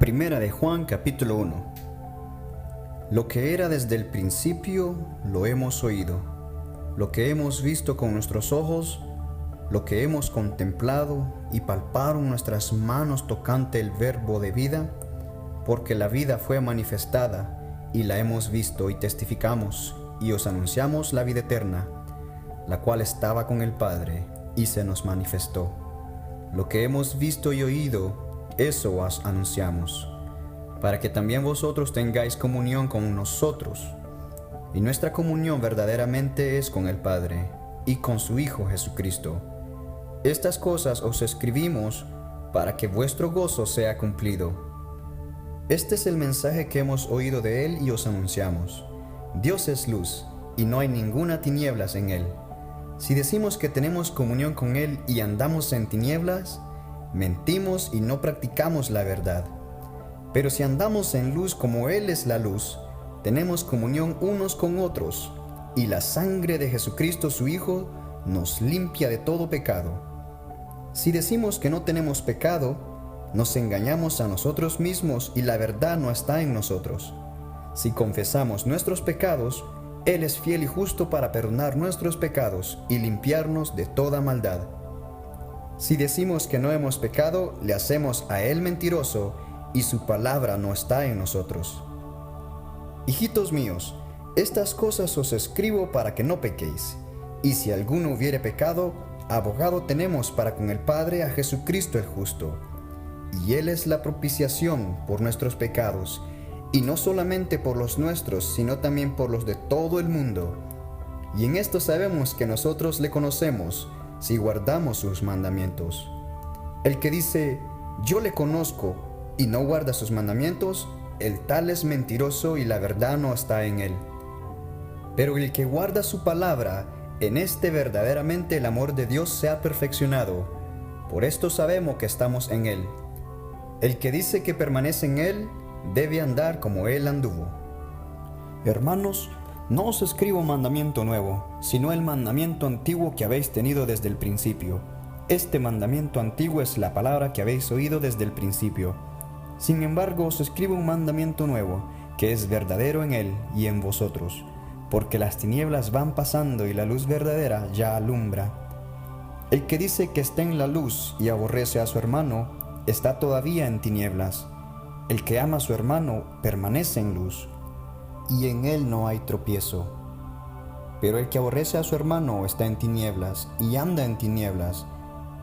Primera de Juan capítulo 1. Lo que era desde el principio lo hemos oído, lo que hemos visto con nuestros ojos, lo que hemos contemplado y palparon nuestras manos tocante el verbo de vida, porque la vida fue manifestada y la hemos visto y testificamos y os anunciamos la vida eterna, la cual estaba con el Padre y se nos manifestó. Lo que hemos visto y oído, eso os anunciamos, para que también vosotros tengáis comunión con nosotros. Y nuestra comunión verdaderamente es con el Padre y con su Hijo Jesucristo. Estas cosas os escribimos para que vuestro gozo sea cumplido. Este es el mensaje que hemos oído de Él y os anunciamos. Dios es luz, y no hay ninguna tinieblas en Él. Si decimos que tenemos comunión con Él y andamos en tinieblas, mentimos y no practicamos la verdad. Pero si andamos en luz como Él es la luz, tenemos comunión unos con otros, y la sangre de Jesucristo su Hijo nos limpia de todo pecado. Si decimos que no tenemos pecado, nos engañamos a nosotros mismos y la verdad no está en nosotros. Si confesamos nuestros pecados, Él es fiel y justo para perdonar nuestros pecados y limpiarnos de toda maldad. Si decimos que no hemos pecado, le hacemos a Él mentiroso y su palabra no está en nosotros. Hijitos míos, estas cosas os escribo para que no pequéis. Y si alguno hubiere pecado, abogado tenemos para con el Padre a Jesucristo el justo. Y Él es la propiciación por nuestros pecados, y no solamente por los nuestros, sino también por los de todo el mundo. Y en esto sabemos que nosotros le conocemos, si guardamos sus mandamientos. El que dice, yo le conozco, y no guarda sus mandamientos, el tal es mentiroso y la verdad no está en él. Pero el que guarda su palabra, en este verdaderamente el amor de Dios se ha perfeccionado. Por esto sabemos que estamos en él. El que dice que permanece en él, debe andar como él anduvo. Hermanos, no os escribo mandamiento nuevo, sino el mandamiento antiguo que habéis tenido desde el principio. Este mandamiento antiguo es la palabra que habéis oído desde el principio. Sin embargo, os escribo un mandamiento nuevo, que es verdadero en él y en vosotros, porque las tinieblas van pasando y la luz verdadera ya alumbra. El que dice que está en la luz y aborrece a su hermano, está todavía en tinieblas. El que ama a su hermano permanece en luz, y en él no hay tropiezo. Pero el que aborrece a su hermano está en tinieblas, y anda en tinieblas,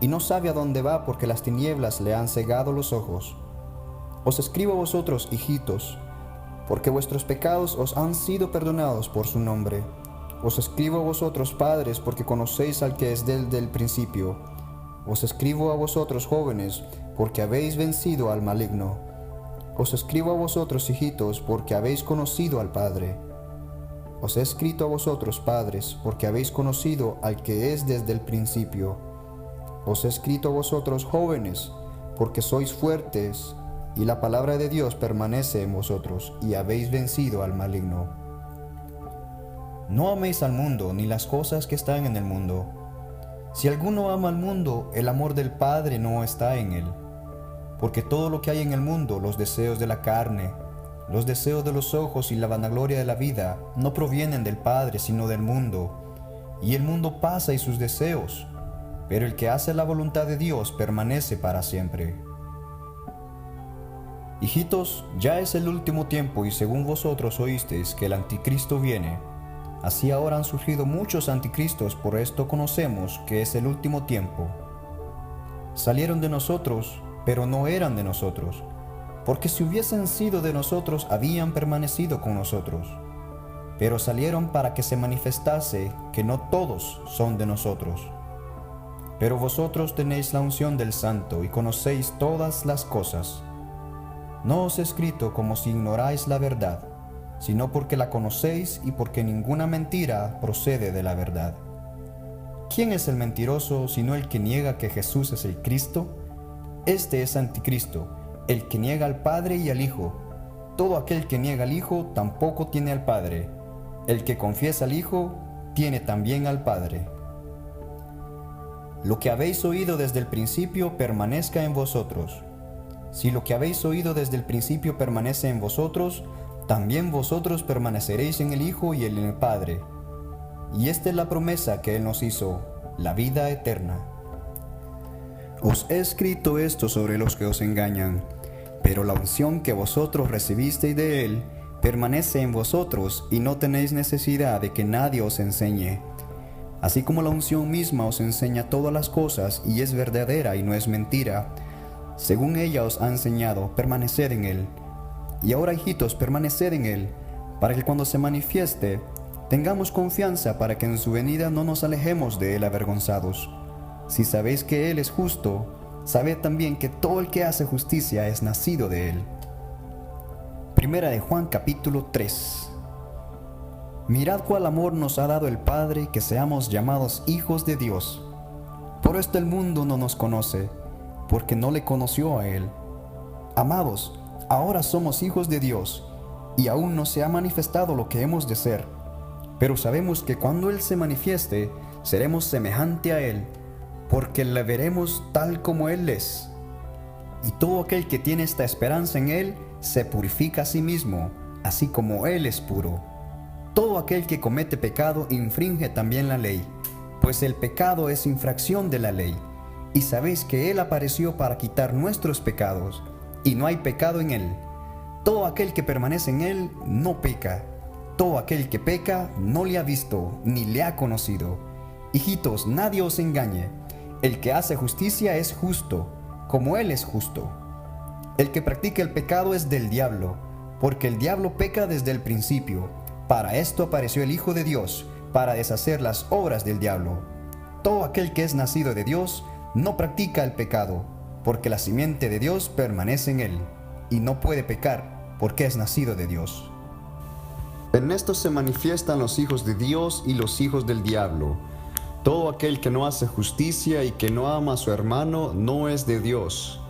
y no sabe a dónde va porque las tinieblas le han cegado los ojos. Os escribo a vosotros, hijitos, porque vuestros pecados os han sido perdonados por su nombre. Os escribo a vosotros, padres, porque conocéis al que es desde el principio. Os escribo a vosotros, jóvenes, porque habéis vencido al maligno. Os escribo a vosotros, hijitos, porque habéis conocido al Padre. Os he escrito a vosotros, padres, porque habéis conocido al que es desde el principio. Os he escrito a vosotros, jóvenes, porque sois fuertes, y la palabra de Dios permanece en vosotros, y habéis vencido al maligno. No améis al mundo, ni las cosas que están en el mundo. Si alguno ama al mundo, el amor del Padre no está en él. Porque todo lo que hay en el mundo, los deseos de la carne, los deseos de los ojos y la vanagloria de la vida, no provienen del Padre, sino del mundo. Y el mundo pasa y sus deseos, pero el que hace la voluntad de Dios permanece para siempre. Hijitos, ya es el último tiempo, y según vosotros oísteis que el anticristo viene. Así ahora han surgido muchos anticristos, por esto conocemos que es el último tiempo. Salieron de nosotros, pero no eran de nosotros, porque si hubiesen sido de nosotros, habían permanecido con nosotros. Pero salieron para que se manifestase que no todos son de nosotros. Pero vosotros tenéis la unción del Santo y conocéis todas las cosas. No os he escrito como si ignoráis la verdad, sino porque la conocéis y porque ninguna mentira procede de la verdad. ¿Quién es el mentiroso sino el que niega que Jesús es el Cristo? Este es anticristo, el que niega al Padre y al Hijo. Todo aquel que niega al Hijo tampoco tiene al Padre. El que confiesa al Hijo tiene también al Padre. Lo que habéis oído desde el principio permanezca en vosotros. Si lo que habéis oído desde el principio permanece en vosotros, también vosotros permaneceréis en el Hijo y en el Padre. Y esta es la promesa que Él nos hizo, la vida eterna. Os he escrito esto sobre los que os engañan, pero la unción que vosotros recibisteis de Él permanece en vosotros y no tenéis necesidad de que nadie os enseñe. Así como la unción misma os enseña todas las cosas y es verdadera y no es mentira, según ella os ha enseñado, permaneced en Él. Y ahora, hijitos, permaneced en Él, para que cuando se manifieste, tengamos confianza para que en su venida no nos alejemos de Él avergonzados. Si sabéis que Él es justo, sabed también que todo el que hace justicia es nacido de Él. Primera de Juan capítulo 3. Mirad cuál amor nos ha dado el Padre, que seamos llamados hijos de Dios. Por esto el mundo no nos conoce, porque no le conoció a Él. Amados, ahora somos hijos de Dios, y aún no se ha manifestado lo que hemos de ser. Pero sabemos que cuando Él se manifieste, seremos semejante a Él, porque le veremos tal como Él es. Y todo aquel que tiene esta esperanza en Él, se purifica a sí mismo, así como Él es puro. Todo aquel que comete pecado infringe también la ley, pues el pecado es infracción de la ley. Y sabéis que Él apareció para quitar nuestros pecados, y no hay pecado en Él. Todo aquel que permanece en Él no peca. Todo aquel que peca no le ha visto, ni le ha conocido. Hijitos, nadie os engañe. El que hace justicia es justo, como Él es justo. El que practica el pecado es del diablo, porque el diablo peca desde el principio. Para esto apareció el Hijo de Dios, para deshacer las obras del diablo. Todo aquel que es nacido de Dios no practica el pecado, porque la simiente de Dios permanece en él, y no puede pecar, porque es nacido de Dios. En esto se manifiestan los hijos de Dios y los hijos del diablo. Todo aquel que no hace justicia y que no ama a su hermano no es de Dios.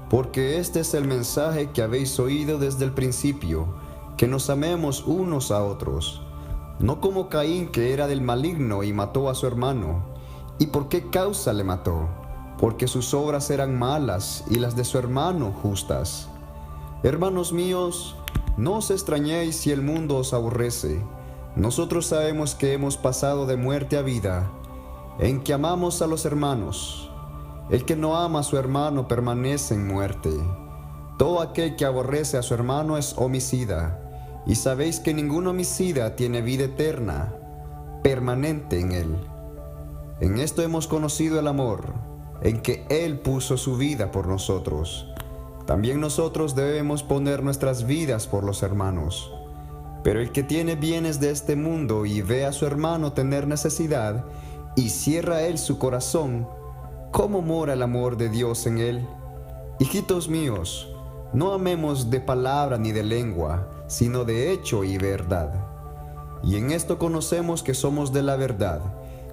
Porque este es el mensaje que habéis oído desde el principio, que nos amemos unos a otros, no como Caín, que era del maligno y mató a su hermano. ¿Y por qué causa le mató? Porque sus obras eran malas y las de su hermano justas. Hermanos míos, no os extrañéis si el mundo os aborrece. Nosotros sabemos que hemos pasado de muerte a vida, en que amamos a los hermanos. El que no ama a su hermano permanece en muerte. Todo aquel que aborrece a su hermano es homicida, y sabéis que ningún homicida tiene vida eterna, permanente en él. En esto hemos conocido el amor, en que Él puso su vida por nosotros. También nosotros debemos poner nuestras vidas por los hermanos. Pero el que tiene bienes de este mundo y ve a su hermano tener necesidad, y cierra él su corazón, ¿cómo mora el amor de Dios en él? Hijitos míos, no amemos de palabra ni de lengua, sino de hecho y verdad. Y en esto conocemos que somos de la verdad,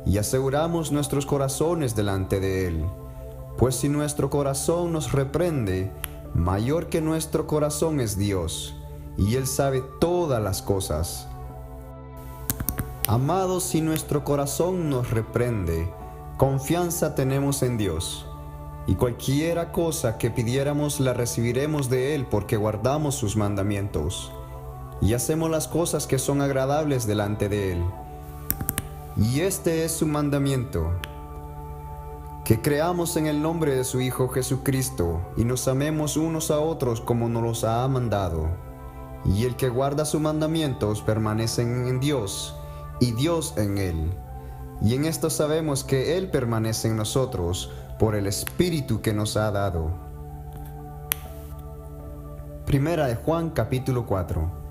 y aseguramos nuestros corazones delante de Él. Pues si nuestro corazón nos reprende, mayor que nuestro corazón es Dios, y Él sabe todas las cosas. Amados, si nuestro corazón nos reprende, confianza tenemos en Dios, y cualquiera cosa que pidiéramos la recibiremos de Él, porque guardamos sus mandamientos, y hacemos las cosas que son agradables delante de Él. Y este es su mandamiento, que creamos en el nombre de su Hijo Jesucristo, y nos amemos unos a otros como nos los ha mandado. Y el que guarda sus mandamientos permanece en Dios, y Dios en él. Y en esto sabemos que Él permanece en nosotros, por el Espíritu que nos ha dado. Primera de Juan capítulo 4.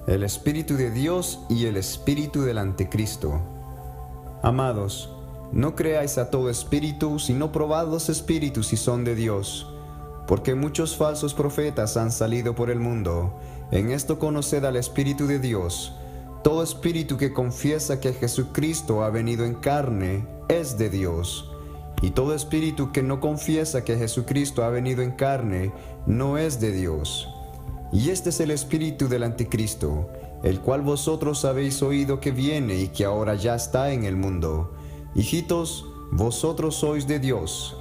El Espíritu de Dios y el Espíritu del Anticristo. Amados, no creáis a todo espíritu, sino probad los espíritus si son de Dios, porque muchos falsos profetas han salido por el mundo. En esto conoced al Espíritu de Dios. Todo espíritu que confiesa que Jesucristo ha venido en carne es de Dios, y todo espíritu que no confiesa que Jesucristo ha venido en carne no es de Dios. Y este es el espíritu del Anticristo, el cual vosotros habéis oído que viene y que ahora ya está en el mundo. Hijitos, vosotros sois de Dios,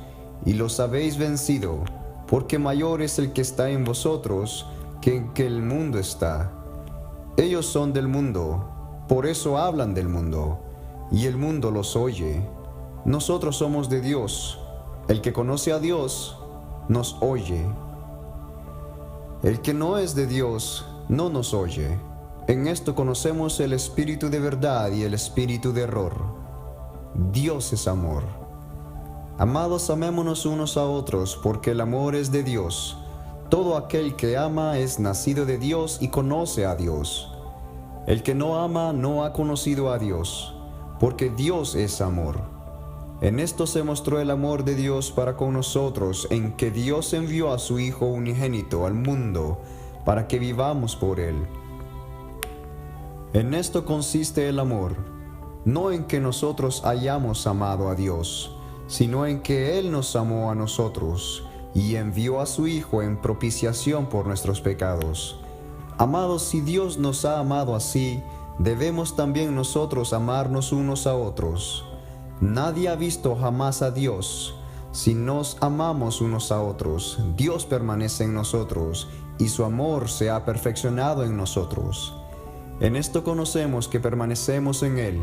y los habéis vencido, porque mayor es el que está en vosotros que el que el mundo está. Ellos son del mundo, por eso hablan del mundo, y el mundo los oye. Nosotros somos de Dios. El que conoce a Dios nos oye. El que no es de Dios no nos oye. En esto conocemos el espíritu de verdad y el espíritu de error. Dios es amor. Amados, amémonos unos a otros, porque el amor es de Dios. Todo aquel que ama es nacido de Dios y conoce a Dios. El que no ama no ha conocido a Dios, porque Dios es amor. En esto se mostró el amor de Dios para con nosotros, en que Dios envió a su Hijo unigénito al mundo, para que vivamos por Él. En esto consiste el amor, no en que nosotros hayamos amado a Dios, sino en que Él nos amó a nosotros, y envió a su Hijo en propiciación por nuestros pecados. Amados, si Dios nos ha amado así, debemos también nosotros amarnos unos a otros. Nadie ha visto jamás a Dios. Si nos amamos unos a otros, Dios permanece en nosotros, y su amor se ha perfeccionado en nosotros. En esto conocemos que permanecemos en Él,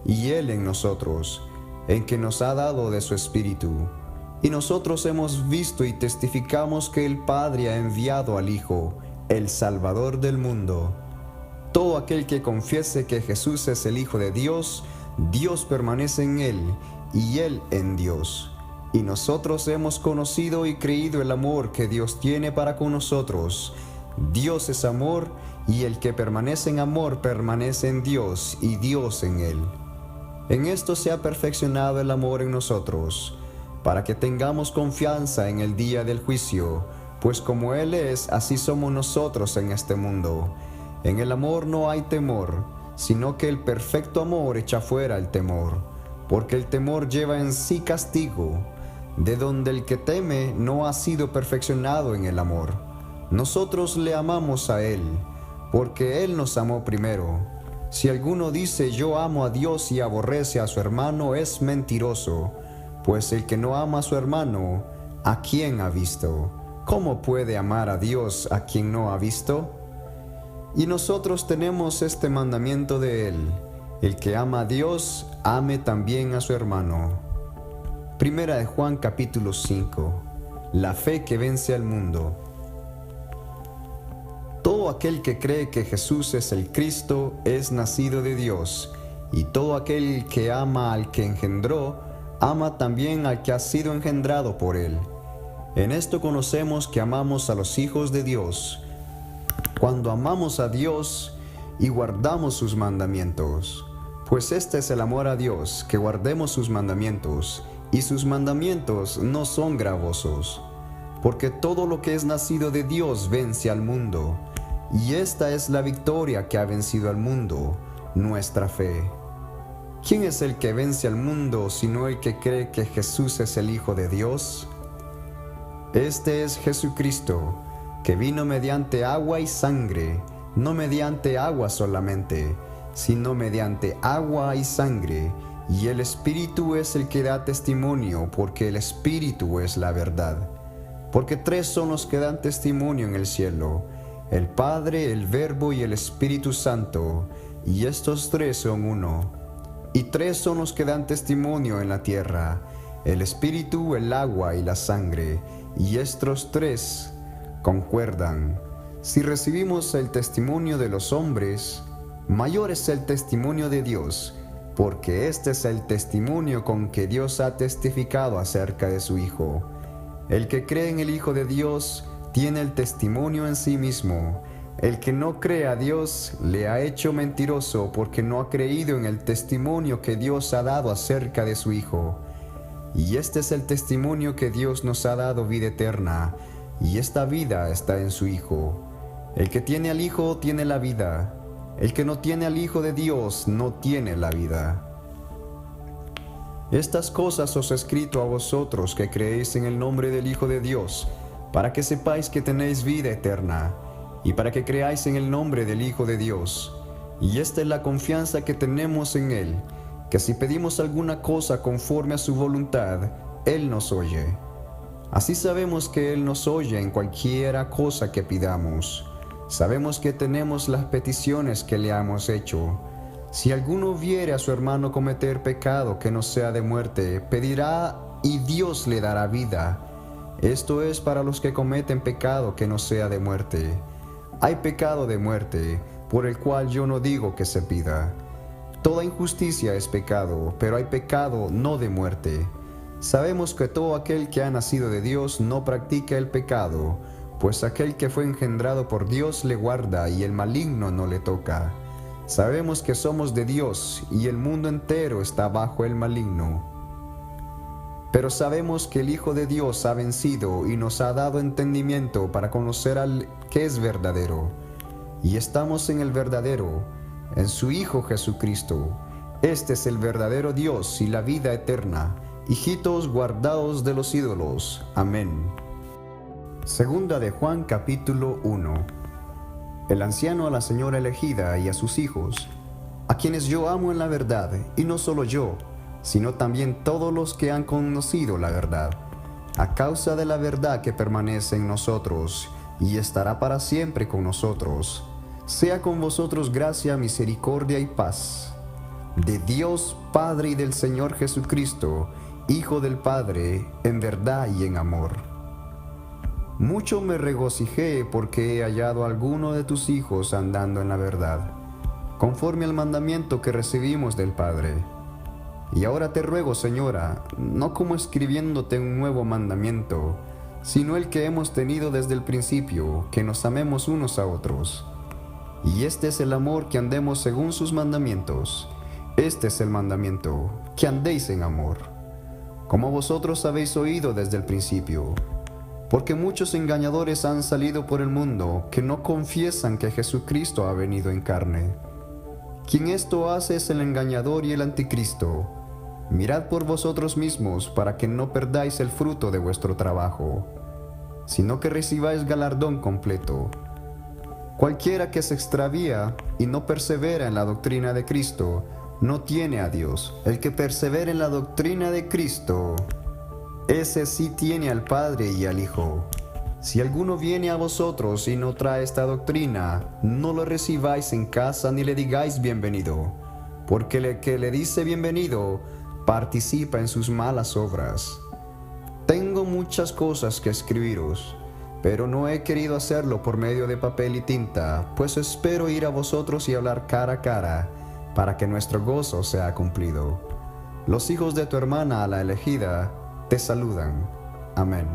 y Él en nosotros, en que nos ha dado de su Espíritu. Y nosotros hemos visto y testificamos que el Padre ha enviado al Hijo, el Salvador del mundo. Todo aquel que confiese que Jesús es el Hijo de Dios, Dios permanece en Él, y Él en Dios. Y nosotros hemos conocido y creído el amor que Dios tiene para con nosotros. Dios es amor, y el que permanece en amor permanece en Dios, y Dios en él. En esto se ha perfeccionado el amor en nosotros, para que tengamos confianza en el día del juicio, pues como Él es, así somos nosotros en este mundo. En el amor no hay temor, sino que el perfecto amor echa fuera el temor, porque el temor lleva en sí castigo, de donde el que teme no ha sido perfeccionado en el amor. Nosotros le amamos a Él, porque Él nos amó primero. Si alguno dice yo amo a Dios y aborrece a su hermano, es mentiroso, pues el que no ama a su hermano, ¿a quién ha visto? ¿Cómo puede amar a Dios a quien no ha visto? Y nosotros tenemos este mandamiento de Él: el que ama a Dios, ame también a su hermano. Primera de Juan capítulo 5. La fe que vence al mundo. Todo aquel que cree que Jesús es el Cristo es nacido de Dios, y todo aquel que ama al que engendró, ama también al que ha sido engendrado por Él. En esto conocemos que amamos a los hijos de Dios, cuando amamos a Dios y guardamos sus mandamientos. Pues este es el amor a Dios, que guardemos sus mandamientos, y sus mandamientos no son gravosos, porque todo lo que es nacido de Dios vence al mundo, y esta es la victoria que ha vencido al mundo, nuestra fe. ¿Quién es el que vence al mundo sino el que cree que Jesús es el Hijo de Dios? Este es Jesucristo, que vino mediante agua y sangre, no mediante agua solamente, sino mediante agua y sangre, y el Espíritu es el que da testimonio, porque el Espíritu es la verdad. Porque tres son los que dan testimonio en el cielo: el Padre, el Verbo y el Espíritu Santo, y estos tres son uno. Y tres son los que dan testimonio en la tierra: el Espíritu, el agua y la sangre, y estos tres concuerdan. Si recibimos el testimonio de los hombres, mayor es el testimonio de Dios, porque este es el testimonio con que Dios ha testificado acerca de su Hijo. El que cree en el Hijo de Dios tiene el testimonio en sí mismo. El que no cree a Dios le ha hecho mentiroso, porque no ha creído en el testimonio que Dios ha dado acerca de su Hijo. Y este es el testimonio que Dios nos ha dado: vida eterna, y esta vida está en su Hijo. El que tiene al Hijo tiene la vida. El que no tiene al Hijo de Dios no tiene la vida. Estas cosas os he escrito a vosotros que creéis en el nombre del Hijo de Dios, para que sepáis que tenéis vida eterna, y para que creáis en el nombre del Hijo de Dios. Y esta es la confianza que tenemos en Él, que si pedimos alguna cosa conforme a su voluntad, Él nos oye. Así sabemos que Él nos oye en cualquiera cosa que pidamos. Sabemos que tenemos las peticiones que le hemos hecho. Si alguno viere a su hermano cometer pecado que no sea de muerte, pedirá y Dios le dará vida. Esto es para los que cometen pecado que no sea de muerte. Hay pecado de muerte, por el cual yo no digo que se pida. Toda injusticia es pecado, pero hay pecado no de muerte. Sabemos que todo aquel que ha nacido de Dios no practica el pecado, pues aquel que fue engendrado por Dios le guarda y el maligno no le toca. Sabemos que somos de Dios y el mundo entero está bajo el maligno. Pero sabemos que el Hijo de Dios ha vencido y nos ha dado entendimiento para conocer al que es verdadero. Y estamos en el verdadero, en su Hijo Jesucristo. Este es el verdadero Dios y la vida eterna. Hijitos, guardaos de los ídolos. Amén. Segunda de Juan capítulo 1. El anciano a la señora elegida y a sus hijos, a quienes yo amo en la verdad, y no solo yo, sino también todos los que han conocido la verdad, a causa de la verdad que permanece en nosotros y estará para siempre con nosotros. Sea con vosotros gracia, misericordia y paz, de Dios Padre y del Señor Jesucristo, Hijo del Padre, en verdad y en amor. Mucho me regocijé porque he hallado a alguno de tus hijos andando en la verdad, conforme al mandamiento que recibimos del Padre. Y ahora te ruego, Señora, no como escribiéndote un nuevo mandamiento, sino el que hemos tenido desde el principio, que nos amemos unos a otros. Y este es el amor, que andemos según sus mandamientos. Este es el mandamiento, que andéis en amor, como vosotros habéis oído desde el principio. Porque muchos engañadores han salido por el mundo, que no confiesan que Jesucristo ha venido en carne. Quien esto hace es el engañador y el anticristo. Mirad por vosotros mismos, para que no perdáis el fruto de vuestro trabajo, sino que recibáis galardón completo. Cualquiera que se extravía y no persevera en la doctrina de Cristo, no tiene a Dios. El que persevera en la doctrina de Cristo, ese sí tiene al Padre y al Hijo. Si alguno viene a vosotros y no trae esta doctrina, no lo recibáis en casa ni le digáis bienvenido, porque el que le dice bienvenido participa en sus malas obras. Tengo muchas cosas que escribiros, pero no he querido hacerlo por medio de papel y tinta, pues espero ir a vosotros y hablar cara a cara, para que nuestro gozo sea cumplido. Los hijos de tu hermana, la elegida, te saludan. Amén.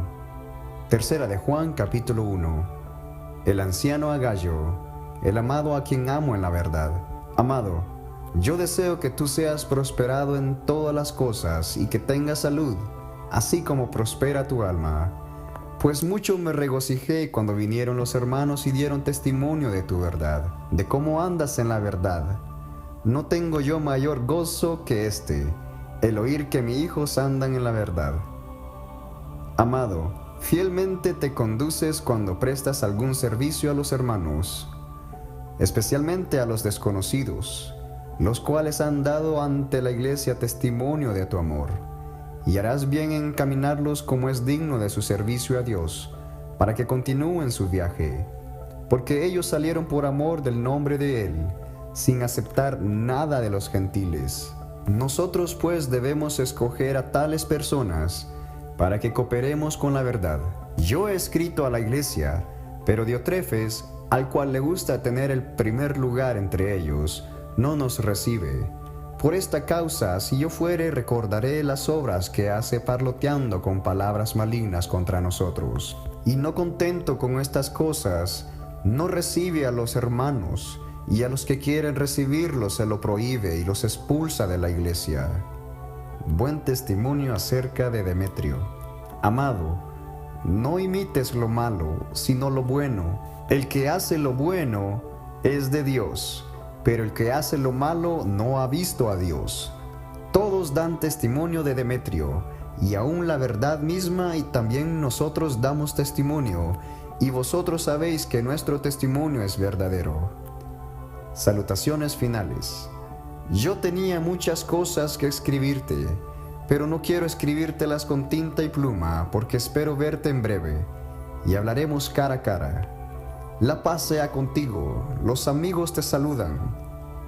Tercera de Juan capítulo 1. El anciano Agayo, el amado a quien amo en la verdad. Amado, yo deseo que tú seas prosperado en todas las cosas y que tengas salud, así como prospera tu alma. Pues mucho me regocijé cuando vinieron los hermanos y dieron testimonio de tu verdad, de cómo andas en la verdad. No tengo yo mayor gozo que este, el oír que mis hijos andan en la verdad. Amado, fielmente te conduces cuando prestas algún servicio a los hermanos, especialmente a los desconocidos, los cuales han dado ante la iglesia testimonio de tu amor, y harás bien en encaminarlos como es digno de su servicio a Dios, para que continúen su viaje, porque ellos salieron por amor del nombre de Él, sin aceptar nada de los gentiles. Nosotros pues debemos escoger a tales personas para que cooperemos con la verdad. Yo he escrito a la iglesia, pero Diotrefes, al cual le gusta tener el primer lugar entre ellos, no nos recibe. Por esta causa, si yo fuere, recordaré las obras que hace parloteando con palabras malignas contra nosotros. Y no contento con estas cosas, no recibe a los hermanos, y a los que quieren recibirlos se lo prohíbe y los expulsa de la iglesia. Buen testimonio acerca de Demetrio. Amado, no imites lo malo, sino lo bueno. El que hace lo bueno es de Dios, pero el que hace lo malo no ha visto a Dios. Todos dan testimonio de Demetrio, y aún la verdad misma, y también nosotros damos testimonio, y vosotros sabéis que nuestro testimonio es verdadero. Salutaciones finales. Yo tenía muchas cosas que escribirte, pero no quiero escribírtelas con tinta y pluma, porque espero verte en breve, y hablaremos cara a cara. La paz sea contigo, los amigos te saludan.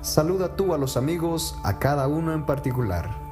Saluda tú a los amigos, a cada uno en particular.